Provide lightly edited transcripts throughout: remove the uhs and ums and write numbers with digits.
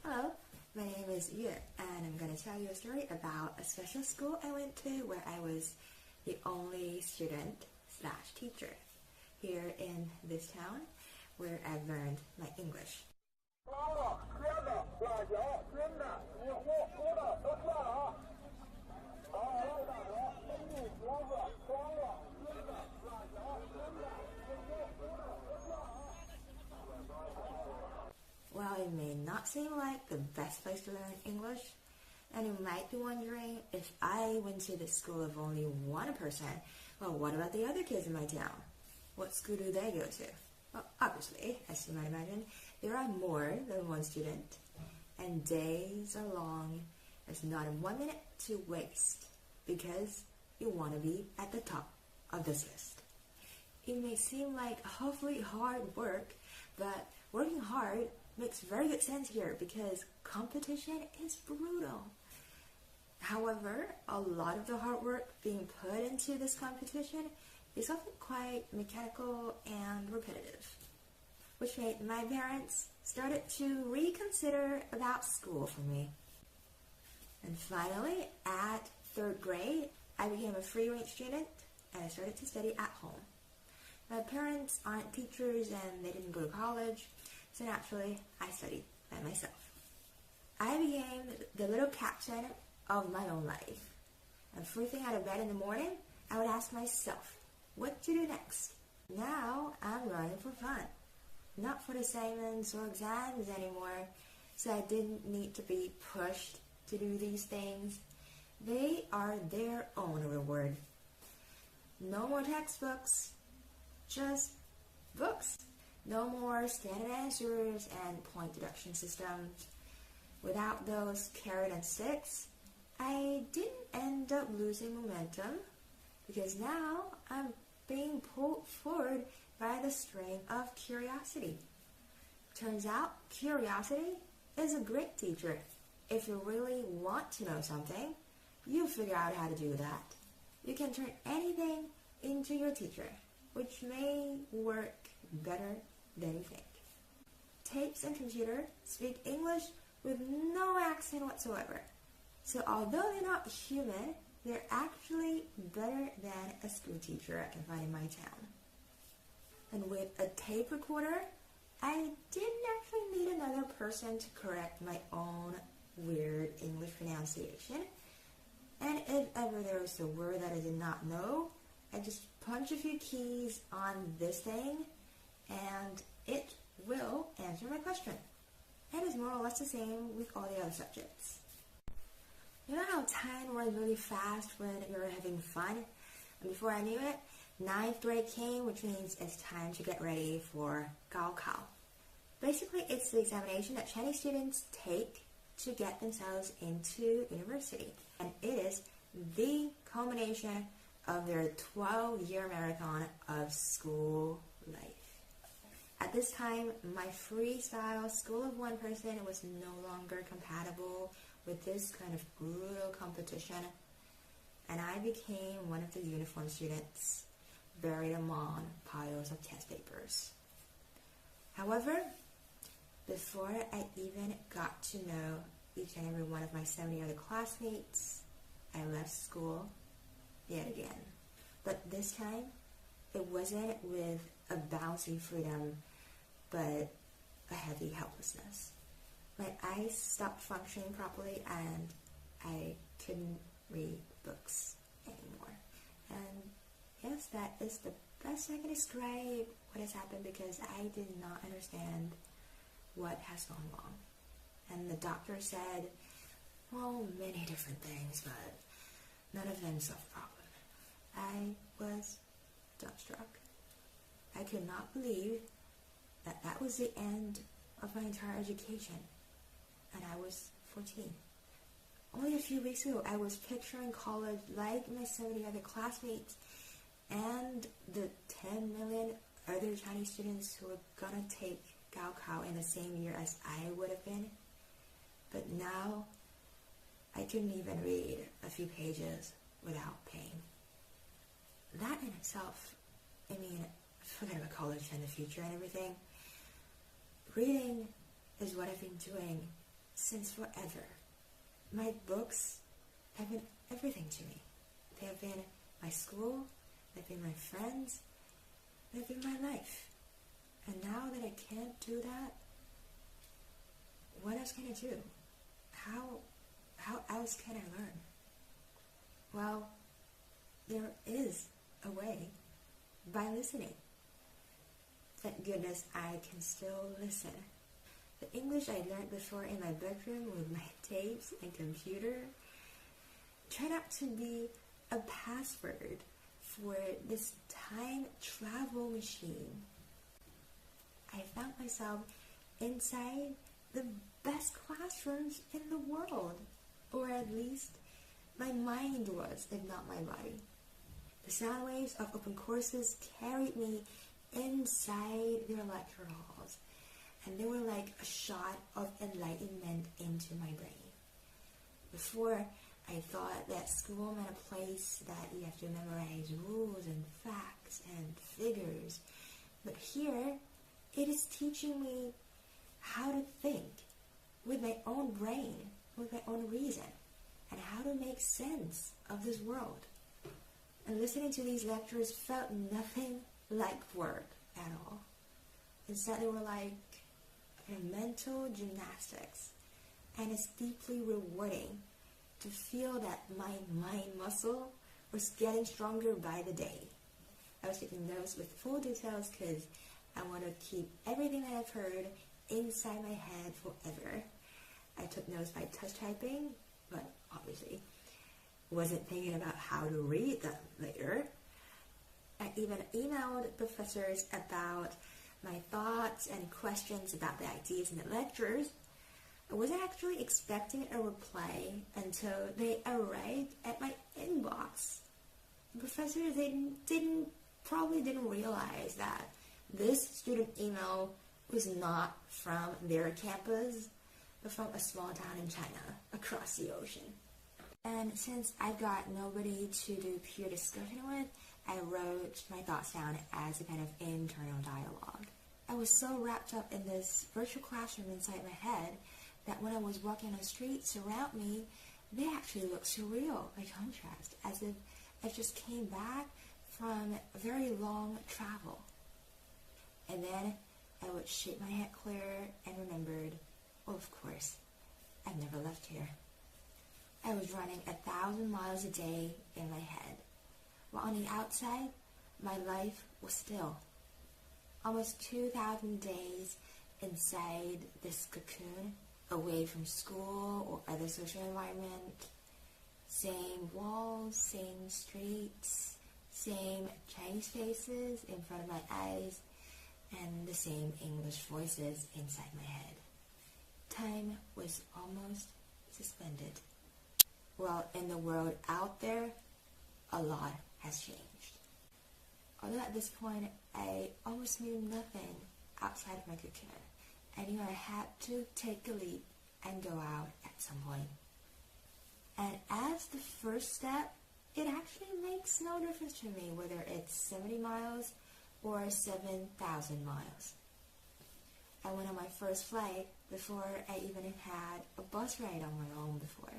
Hello, my name is Yue, and I'm going to tell you a story about a special school I went to where I was the only student slash teacher here in this town where I learned my English. While it may not seem like the best place to learn English, and you might be wondering, if I went to the school of only one person, well, what about the other kids in my town? What school do they go to? Well, obviously, as you might imagine, there are more than one student, and days are long. There's not 1 minute to waste because you want to be at the top of this list. It may seem like awfully hard work, but working hard makes very good sense here because competition is brutal. However, a lot of the hard work being put into this competition is often quite mechanical and repetitive, which made my parents started to reconsider about school for me. And finally, at 3rd grade, I became a free range student and I started to study at home. My parents aren't teachers and they didn't go to college, so naturally, I studied by myself. I became the little captain of my own life. And first thing out of bed in the morning, I would ask myself, what to do next? Now, I'm learning for fun, not for assignments or exams anymore, so I didn't need to be pushed to do these things. They are their own reward. No more textbooks, just books. No more standard answers and point deduction systems. Without those carrot and sticks, I didn't end up losing momentum because now I'm being pulled forward by the string of curiosity. Turns out curiosity is a great teacher. If you really want to know something, you figure out how to do that. You can turn anything into your teacher, which may work better than you think. Tapes and computer speak English with no accent whatsoever. So although they're not human, they're actually better than a school teacher I can find in my town. And with a tape recorder, I didn't actually need another person to correct my own weird English pronunciation. And if ever there was a word that I did not know, I just punch a few keys on this thing and it will answer my question. And it's more or less the same with all the other subjects. You know how time runs really fast when you're having fun? And before I knew it, 9th grade came, which means it's time to get ready for Gaokao. Basically, it's the examination that Chinese students take to get themselves into university. And it is the culmination of their 12-year marathon of school life. At this time, my freestyle school of one person was no longer compatible with this kind of brutal competition, and I became one of the uniform students buried among piles of test papers. However, before I even got to know each and every one of my 70 other classmates, I left school yet again. But this time, it wasn't with a bouncy freedom, but a heavy helplessness. My eyes stopped functioning properly and I couldn't read books anymore. And yes, that is the best I can describe what has happened because I did not understand what has gone wrong. And the doctor said, well, many different things, but none of them solved the problem. I was dumbstruck. I could not believe that that was the end of my entire education. And I was 14. Only a few weeks ago, I was picturing college like my 70 other classmates and the 10 million other Chinese students who were gonna take Gaokao in the same year as I would have been. But now, I couldn't even read a few pages without pain. That in itself, I mean, forget about college and the future and everything. Reading is what I've been doing since forever. My books have been everything to me. They have been my school, they've been my friends, they've been my life. And now that I can't do that, what else can I do? How else can I learn? Well, there is a way, by listening. Thank goodness I can still listen. The English I learned before in my bedroom with my tapes and computer turned out to be a password for this time travel machine. I found myself inside the best classrooms in the world, or at least my mind was, if not my body. The sound waves of open courses carried me inside their lecture halls, and they were like a shot of enlightenment into my brain. Before, I thought that school meant a place that you have to memorize rules and facts and figures, but here, it is teaching me how to think with my own brain, with my own reason, and how to make sense of this world. And listening to these lectures felt nothing like work at all. Instead, they were like mental gymnastics, and it's deeply rewarding to feel that my mind muscle was getting stronger by the day. I was taking notes with full details because I want to keep everything that I've heard inside my head forever. I took notes by touch typing, but obviously wasn't thinking about how to read them later. I even emailed professors about my thoughts and questions about the ideas in the lectures. I wasn't actually expecting a reply until they arrived at my inbox. The professors, they probably didn't realize that this student email was not from their campus, but from a small town in China across the ocean. And since I got nobody to do peer discussion with, I wrote my thoughts down as a kind of internal dialogue. I was so wrapped up in this virtual classroom inside my head that when I was walking on the streets around me, they actually looked surreal by contrast, as if I just came back from a very long travel. And then I would shake my head clear and remembered, well, of course, I've never left here. I was running 1,000 miles a day in my head, while on the outside, my life was still. Almost 2,000 days inside this cocoon, away from school or other social environment. Same walls, same streets, same Chinese faces in front of my eyes, and the same English voices inside my head. Time was almost suspended. Well, in the world out there, a lot has changed. Although at this point, I almost knew nothing outside of my cocoon. I knew I had to take a leap and go out at some point. And as the first step, it actually makes no difference to me whether it's 70 miles or 7,000 miles. I went on my first flight before I even had a bus ride on my own before,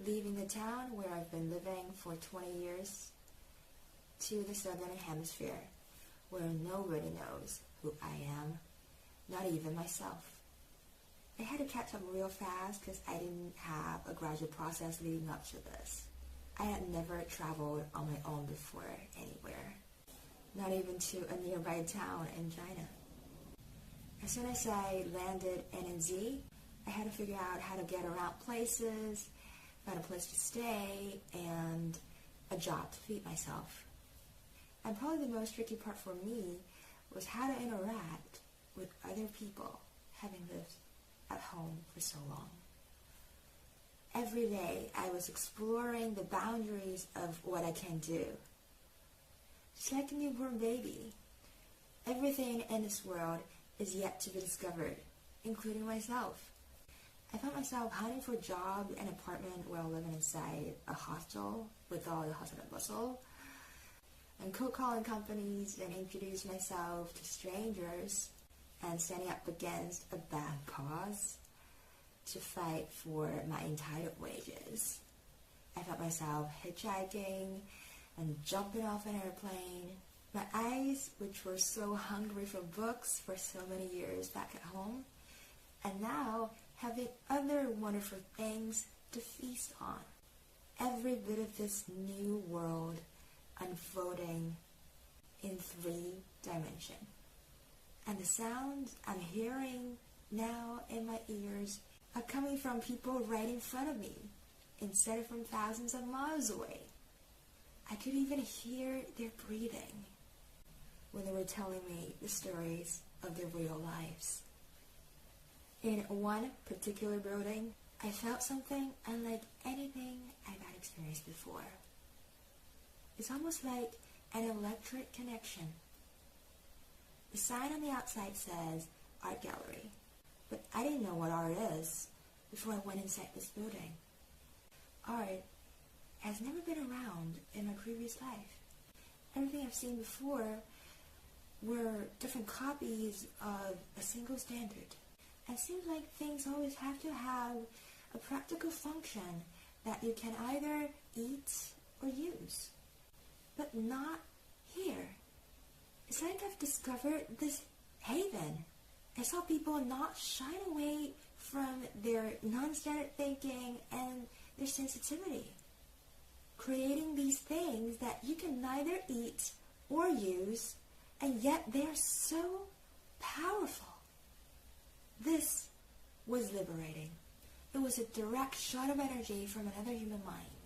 leaving the town where I've been living for 20 years to the southern hemisphere, where nobody knows who I am, not even myself. I had to catch up real fast because I didn't have a gradual process leading up to this. I had never traveled on my own before anywhere, not even to a nearby town in China. As soon as I landed in NZ, I had to figure out how to get around places, find a place to stay, and a job to feed myself. And probably the most tricky part for me was how to interact with other people, having lived at home for so long. Every day I was exploring the boundaries of what I can do. Just like a newborn baby, everything in this world is yet to be discovered, including myself. I found myself hunting for a job and apartment while living inside a hostel with all the hustle and bustle, and cold calling companies and introducing myself to strangers and standing up against a bad cause. to fight for my entitled wages. I felt myself hitchhiking and jumping off an airplane. My eyes, which were so hungry for books for so many years back at home, and now having other wonderful things to feast on. Every bit of this new world unfolding in 3 dimensions. And the sounds I'm hearing now in my ears are coming from people right in front of me, instead of from thousands of miles away. I could even hear their breathing when they were telling me the stories of their real lives. In one particular building, I felt something unlike anything I've had experienced before. It's almost like an electric connection. The sign on the outside says Art Gallery, but I didn't know what art is before I went inside this building. Art has never been around in my previous life. Everything I've seen before were different copies of a single standard. It seems like things always have to have a practical function that you can either eat or use. But not here. It's like I've discovered this haven. I saw people not shy away from their non-standard thinking and their sensitivity, creating these things that you can neither eat or use, and yet they're so powerful. This was liberating. It was a direct shot of energy from another human mind,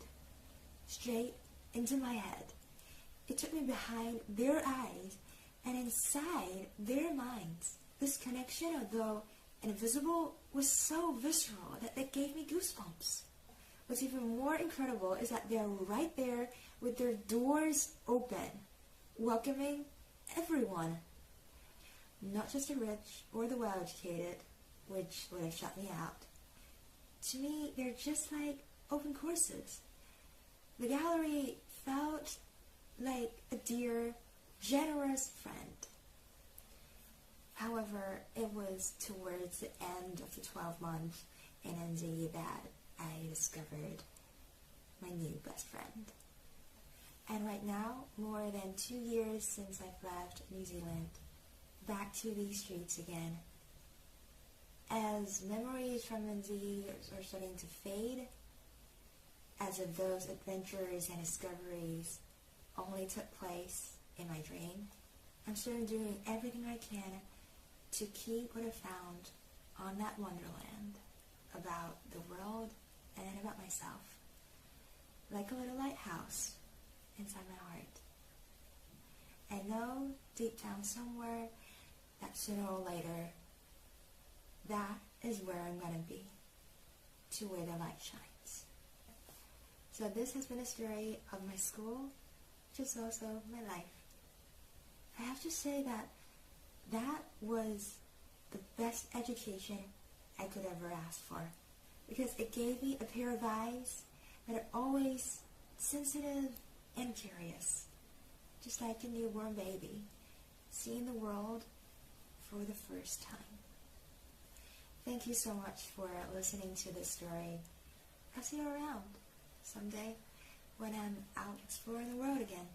straight into my head. It took me behind their eyes and inside their minds. This connection, although invisible, was so visceral that it gave me goosebumps. What's even more incredible is that they're right there with their doors open, welcoming everyone. Not just the rich or the well-educated, which would have shut me out. To me, they're just like open courses. The gallery felt like a dear, generous friend. However, it was towards the end of the 12 months in NZ that I discovered my new best friend. And right now, more than 2 years since I've left New Zealand, back to these streets again. As memories from NZ are starting to fade, as if those adventures and discoveries only took place in my dream, I'm still doing everything I can to keep what I found on that wonderland about the world and about myself, like a little lighthouse inside my heart. I know deep down somewhere that sooner or later, that is where I'm going to be, to where the light shines. So this has been a story of my school, which is also my life. I have to say that that was the best education I could ever ask for, because it gave me a pair of eyes that are always sensitive and curious, just like a newborn baby, seeing the world for the first time. Thank you so much for listening to this story. I'll see you around someday when I'm out exploring the world again.